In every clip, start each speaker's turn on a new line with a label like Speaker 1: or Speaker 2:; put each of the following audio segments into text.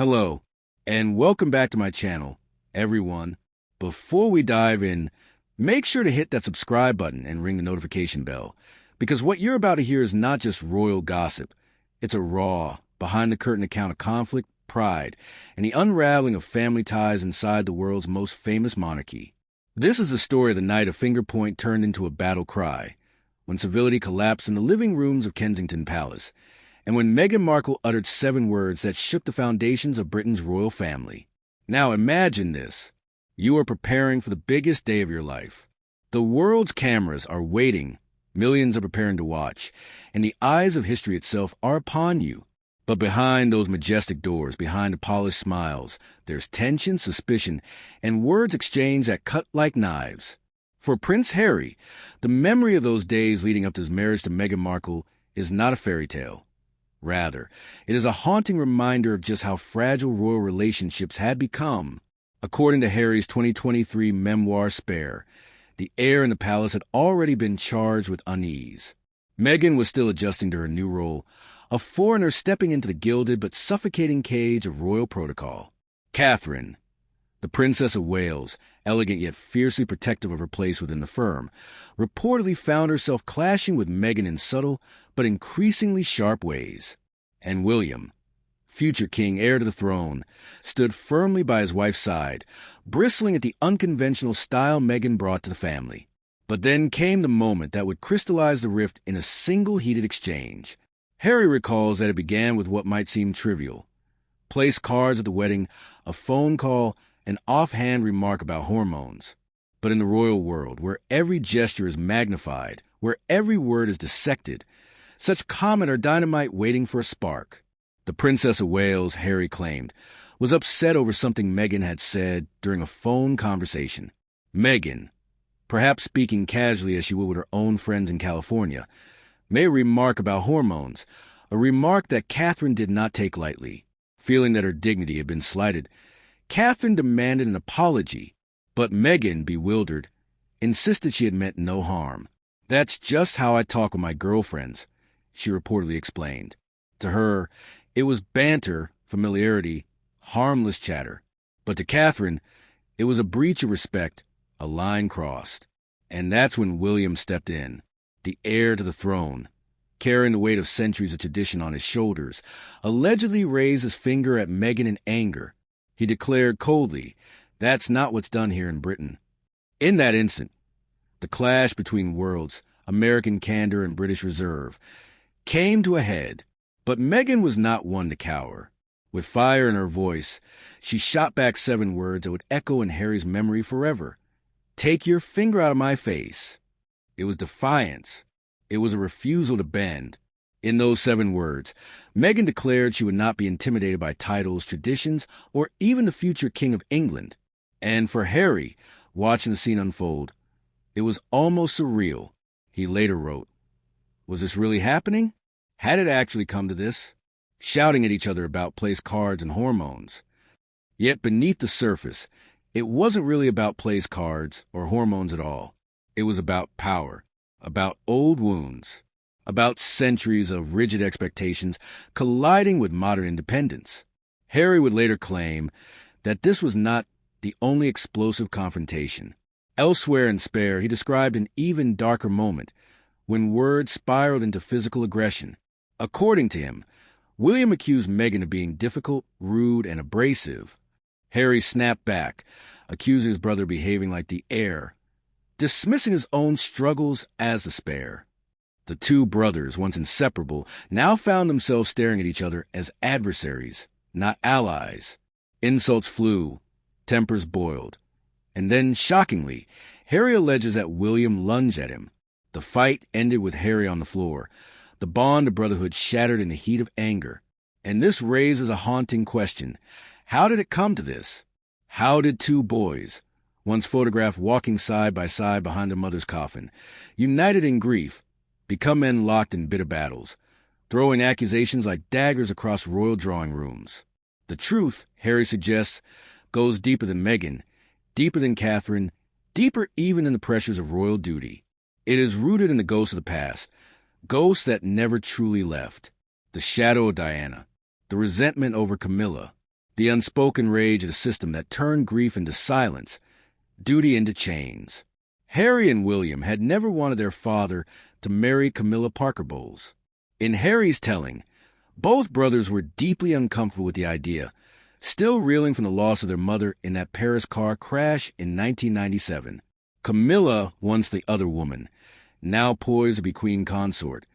Speaker 1: Hello, and welcome back to my channel, everyone. Before we dive in, make sure to hit that subscribe button and ring the notification bell, because what you're about to hear is not just royal gossip. It's a raw, behind-the-curtain account of conflict, pride, and the unraveling of family ties inside the world's most famous monarchy. This is the story of the night a finger point turned into a battle cry, when civility collapsed in the living rooms of Kensington Palace, and when Meghan Markle uttered 7 words that shook the foundations of Britain's royal family. Now imagine this. You are preparing for the biggest day of your life. The world's cameras are waiting, millions are preparing to watch, and the eyes of history itself are upon you. But behind those majestic doors, behind the polished smiles, there's tension, suspicion, and words exchanged that cut like knives. For Prince Harry, the memory of those days leading up to his marriage to Meghan Markle is not a fairy tale. Rather, it is a haunting reminder of just how fragile royal relationships had become. According to Harry's 2023 memoir Spare, the heir in the palace had already been charged with unease. Meghan was still adjusting to her new role, a foreigner stepping into the gilded but suffocating cage of royal protocol. Catherine, the Princess of Wales, elegant yet fiercely protective of her place within the firm, reportedly found herself clashing with Meghan in subtle but increasingly sharp ways. And William, future king, heir to the throne, stood firmly by his wife's side, bristling at the unconventional style Meghan brought to the family. But then came the moment that would crystallize the rift in a single heated exchange. Harry recalls that it began with what might seem trivial. Placed cards at the wedding, a phone call, an offhand remark about hormones. But in the royal world, where every gesture is magnified, where every word is dissected, such comment are dynamite waiting for a spark. The Princess of Wales, Harry claimed, was upset over something Meghan had said during a phone conversation. Meghan, perhaps speaking casually as she would with her own friends in California, made a remark about hormones, a remark that Catherine did not take lightly. Feeling that her dignity had been slighted, Catherine demanded an apology, but Meghan, bewildered, insisted she had meant no harm. "That's just how I talk with my girlfriends," she reportedly explained. To her, it was banter, familiarity, harmless chatter. But to Catherine, it was a breach of respect, a line crossed. And that's when William stepped in, the heir to the throne, carrying the weight of centuries of tradition on his shoulders, allegedly raised his finger at Meghan in anger. He declared coldly, "That's not what's done here in Britain." In that instant, the clash between worlds, American candor and British reserve, came to a head. But Meghan was not one to cower. With fire in her voice, she shot back 7 words that would echo in Harry's memory forever. "Take your finger out of my face." It was defiance. It was a refusal to bend. In those 7 words, Meghan declared she would not be intimidated by titles, traditions, or even the future King of England. And for Harry, watching the scene unfold, it was almost surreal. He later wrote, "Was this really happening? Had it actually come to this?" Shouting at each other about place cards and hormones. Yet beneath the surface, it wasn't really about place cards or hormones at all. It was about power, about old wounds, about centuries of rigid expectations colliding with modern independence. Harry would later claim that this was not the only explosive confrontation. Elsewhere in Spare, he described an even darker moment when words spiraled into physical aggression. According to him, William accused Meghan of being difficult, rude, and abrasive. Harry snapped back, accusing his brother of behaving like the heir, dismissing his own struggles as the spare. The 2 brothers, once inseparable, now found themselves staring at each other as adversaries, not allies. Insults flew, tempers boiled. And then, shockingly, Harry alleges that William lunged at him. The fight ended with Harry on the floor, the bond of brotherhood shattered in the heat of anger. And this raises a haunting question. How did it come to this? How did 2 boys, once photographed walking side by side behind their mother's coffin, united in grief, become men locked in bitter battles, throwing accusations like daggers across royal drawing rooms? The truth, Harry suggests, goes deeper than Meghan, deeper than Catherine, deeper even than the pressures of royal duty. It is rooted in the ghosts of the past, ghosts that never truly left. The shadow of Diana, the resentment over Camilla, the unspoken rage of a system that turned grief into silence, duty into chains. Harry and William had never wanted their father to marry Camilla Parker Bowles. In Harry's telling, both brothers were deeply uncomfortable with the idea, still reeling from the loss of their mother in that Paris car crash in 1997. Camilla, once the other woman, now poised to be queen consort.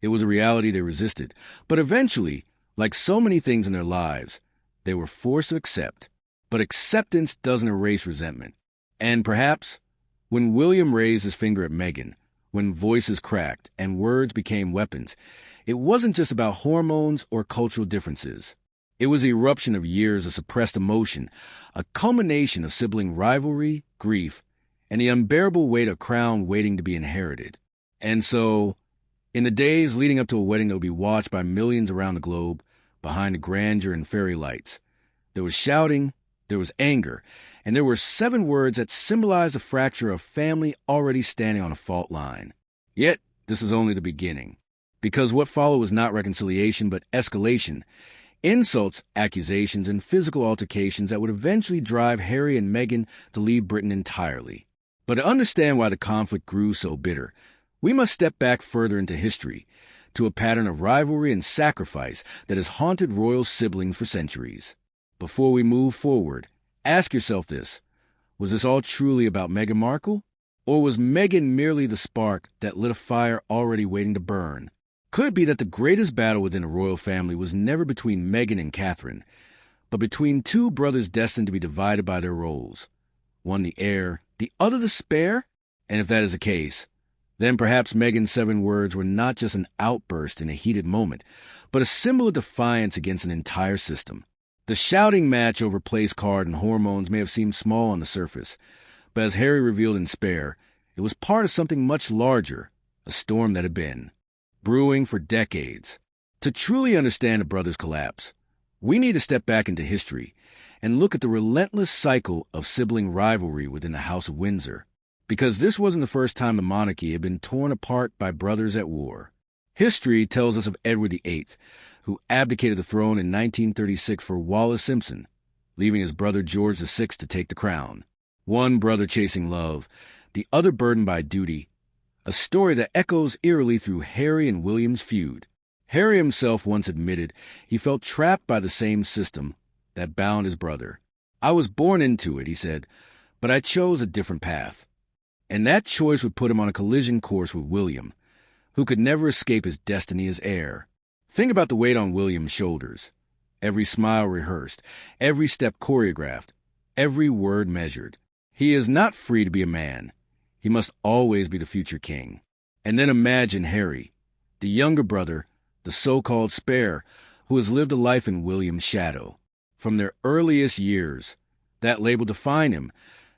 Speaker 1: It was a reality they resisted, but eventually, like so many things in their lives, they were forced to accept. But acceptance doesn't erase resentment. And perhaps, when William raised his finger at Meghan, when voices cracked and words became weapons, it wasn't just about hormones or cultural differences. It was the eruption of years of suppressed emotion, a culmination of sibling rivalry, grief, and the unbearable weight of a crown waiting to be inherited. And so, in the days leading up to a wedding that would be watched by millions around the globe, behind the grandeur and fairy lights, there was shouting, there was anger, and there were 7 words that symbolized the fracture of family already standing on a fault line. Yet, this is only the beginning. Because what followed was not reconciliation, but escalation. Insults, accusations, and physical altercations that would eventually drive Harry and Meghan to leave Britain entirely. But to understand why the conflict grew so bitter, we must step back further into history, to a pattern of rivalry and sacrifice that has haunted royal siblings for centuries. Before we move forward, ask yourself this: was this all truly about Meghan Markle? Or was Meghan merely the spark that lit a fire already waiting to burn? Could it be that the greatest battle within a royal family was never between Meghan and Catherine, but between 2 brothers destined to be divided by their roles? One the heir, the other the spare? And if that is the case, then perhaps Meghan's 7 words were not just an outburst in a heated moment, but a symbol of defiance against an entire system. The shouting match over place card and hormones may have seemed small on the surface, but as Harry revealed in Spare, it was part of something much larger, a storm that had been brewing for decades. To truly understand a brother's collapse, we need to step back into history and look at the relentless cycle of sibling rivalry within the House of Windsor, because this wasn't the first time the monarchy had been torn apart by brothers at war. History tells us of Edward VIII, who abdicated the throne in 1936 for Wallis Simpson, leaving his brother George VI to take the crown. One brother chasing love, the other burdened by duty, a story that echoes eerily through Harry and William's feud. Harry himself once admitted he felt trapped by the same system that bound his brother. "I was born into it," he said, "but I chose a different path." And that choice would put him on a collision course with William, who could never escape his destiny as heir. Think about the weight on William's shoulders. Every smile rehearsed, every step choreographed, every word measured. He is not free to be a man. He must always be the future king. And then imagine Harry, the younger brother, the so-called spare, who has lived a life in William's shadow. From their earliest years, that label defined him,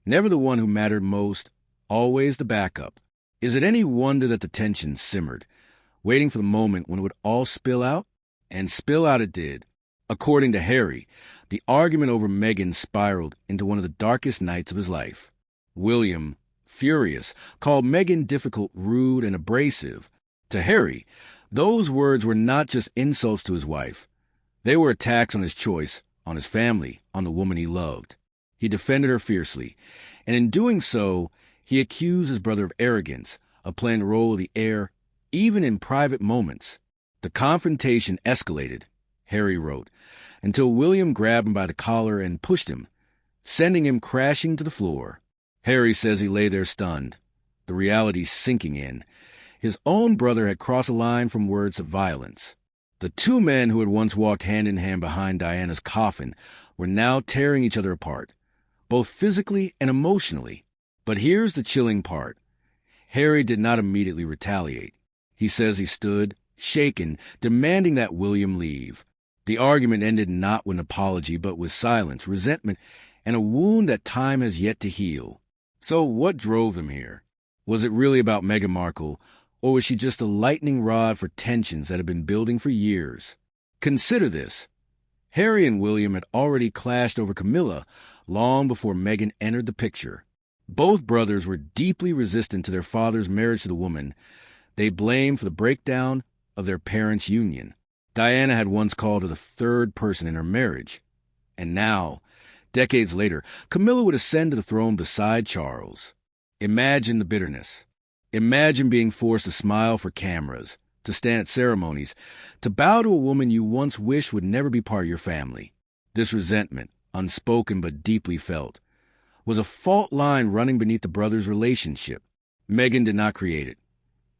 Speaker 1: never the one who mattered most, always the backup. Is it any wonder that the tension simmered, waiting for the moment when it would all spill out? And spill out it did. According to Harry, the argument over Meghan spiraled into one of the darkest nights of his life. William, furious, called Meghan difficult, rude, and abrasive. To Harry, those words were not just insults to his wife. They were attacks on his choice, on his family, on the woman he loved. He defended her fiercely, and in doing so, he accused his brother of arrogance, of playing the role of the heir, even in private moments. The confrontation escalated, Harry wrote, until William grabbed him by the collar and pushed him, sending him crashing to the floor. Harry says he lay there stunned, the reality sinking in. His own brother had crossed a line from words of violence. The 2 men who had once walked hand in hand behind Diana's coffin were now tearing each other apart, both physically and emotionally. But here's the chilling part. Harry did not immediately retaliate. He says he stood, shaken, demanding that William leave. The argument ended not with an apology, but with silence, resentment, and a wound that time has yet to heal. So what drove him here? Was it really about Meghan Markle, or was she just a lightning rod for tensions that had been building for years? Consider this. Harry and William had already clashed over Camilla long before Meghan entered the picture. Both brothers were deeply resistant to their father's marriage to the woman they blamed for the breakdown of their parents' union. Diana had once called her the 3rd person in her marriage. And now, decades later, Camilla would ascend to the throne beside Charles. Imagine the bitterness. Imagine being forced to smile for cameras, to stand at ceremonies, to bow to a woman you once wished would never be part of your family. This resentment, unspoken but deeply felt, was a fault line running beneath the brothers' relationship. Meghan did not create it.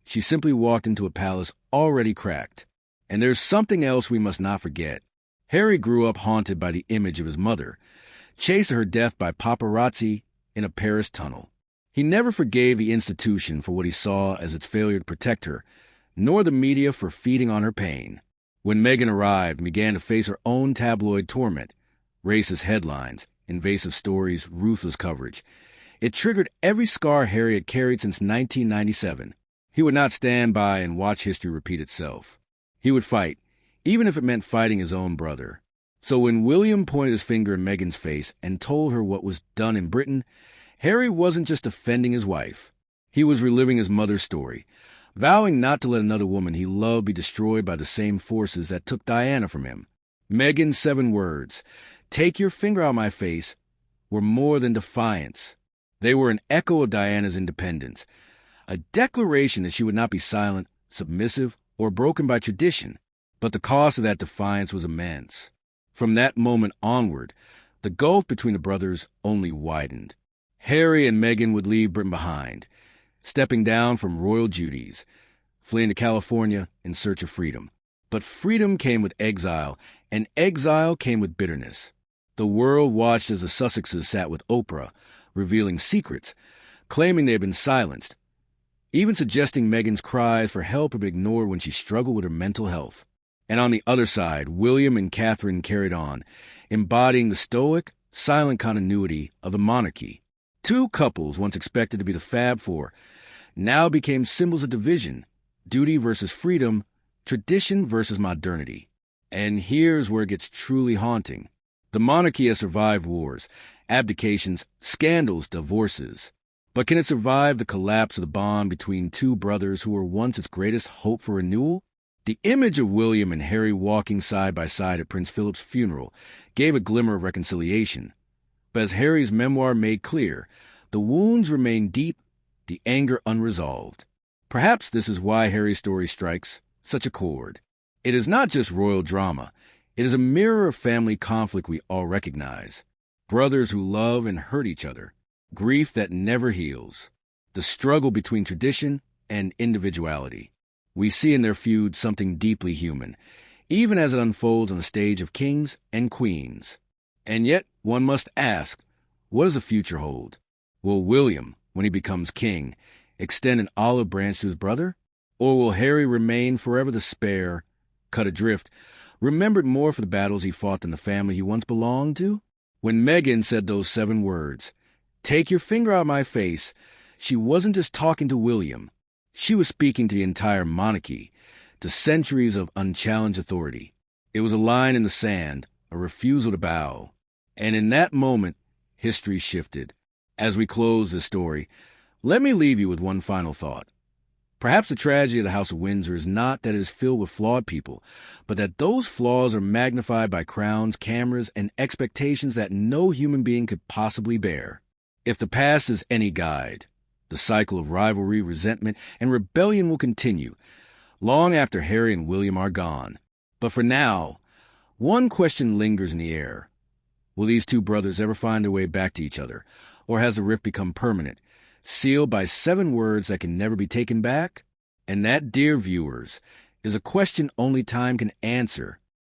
Speaker 1: She simply walked into a palace already cracked. And there's something else we must not forget. Harry grew up haunted by the image of his mother, chased to her death by paparazzi in a Paris tunnel. He never forgave the institution for what he saw as its failure to protect her, nor the media for feeding on her pain. When Meghan arrived and began to face her own tabloid torment, racist headlines, invasive stories, ruthless coverage, it triggered every scar Harry had carried since 1997. He would not stand by and watch history repeat itself. He would fight, even if it meant fighting his own brother. So when William pointed his finger in Meghan's face and told her what was done in Britain, Harry wasn't just defending his wife. He was reliving his mother's story, vowing not to let another woman he loved be destroyed by the same forces that took Diana from him. Meghan's 7 words, "Take your finger out of my face," were more than defiance. They were an echo of Diana's independence, a declaration that she would not be silent, submissive, or broken by tradition. But the cost of that defiance was immense. From that moment onward, the gulf between the brothers only widened. Harry and Meghan would leave Britain behind, stepping down from royal duties, fleeing to California in search of freedom. But freedom came with exile, and exile came with bitterness. The world watched as the Sussexes sat with Oprah, revealing secrets, claiming they had been silenced, even suggesting Meghan's cries for help had been ignored when she struggled with her mental health. And on the other side, William and Catherine carried on, embodying the stoic, silent continuity of the monarchy. 2 couples once expected to be the Fab Four now became symbols of division, duty versus freedom, tradition versus modernity. And here's where it gets truly haunting. The monarchy has survived wars, abdications, scandals, divorces. But can it survive the collapse of the bond between 2 brothers who were once its greatest hope for renewal? The image of William and Harry walking side by side at Prince Philip's funeral gave a glimmer of reconciliation. But as Harry's memoir made clear, the wounds remain deep, the anger unresolved. Perhaps this is why Harry's story strikes such a chord. It is not just royal drama. It is a mirror of family conflict we all recognize. Brothers who love and hurt each other. Grief that never heals. The struggle between tradition and individuality. We see in their feud something deeply human, even as it unfolds on the stage of kings and queens. And yet, one must ask, what does the future hold? Will William, when he becomes king, extend an olive branch to his brother? Or will Harry remain forever the spare, cut adrift, remembered more for the battles he fought than the family he once belonged to? When Meghan said those 7 words, "Take your finger out of my face," she wasn't just talking to William. She was speaking to the entire monarchy, to centuries of unchallenged authority. It was a line in the sand, a refusal to bow. And in that moment, history shifted. As we close this story, let me leave you with one final thought. Perhaps the tragedy of the House of Windsor is not that it is filled with flawed people, but that those flaws are magnified by crowns, cameras, and expectations that no human being could possibly bear. If the past is any guide, the cycle of rivalry, resentment, and rebellion will continue, long after Harry and William are gone. But for now, one question lingers in the air. Will these 2 brothers ever find their way back to each other, or has the rift become permanent, sealed by 7 words that can never be taken back? And that, dear viewers, is a question only time can answer.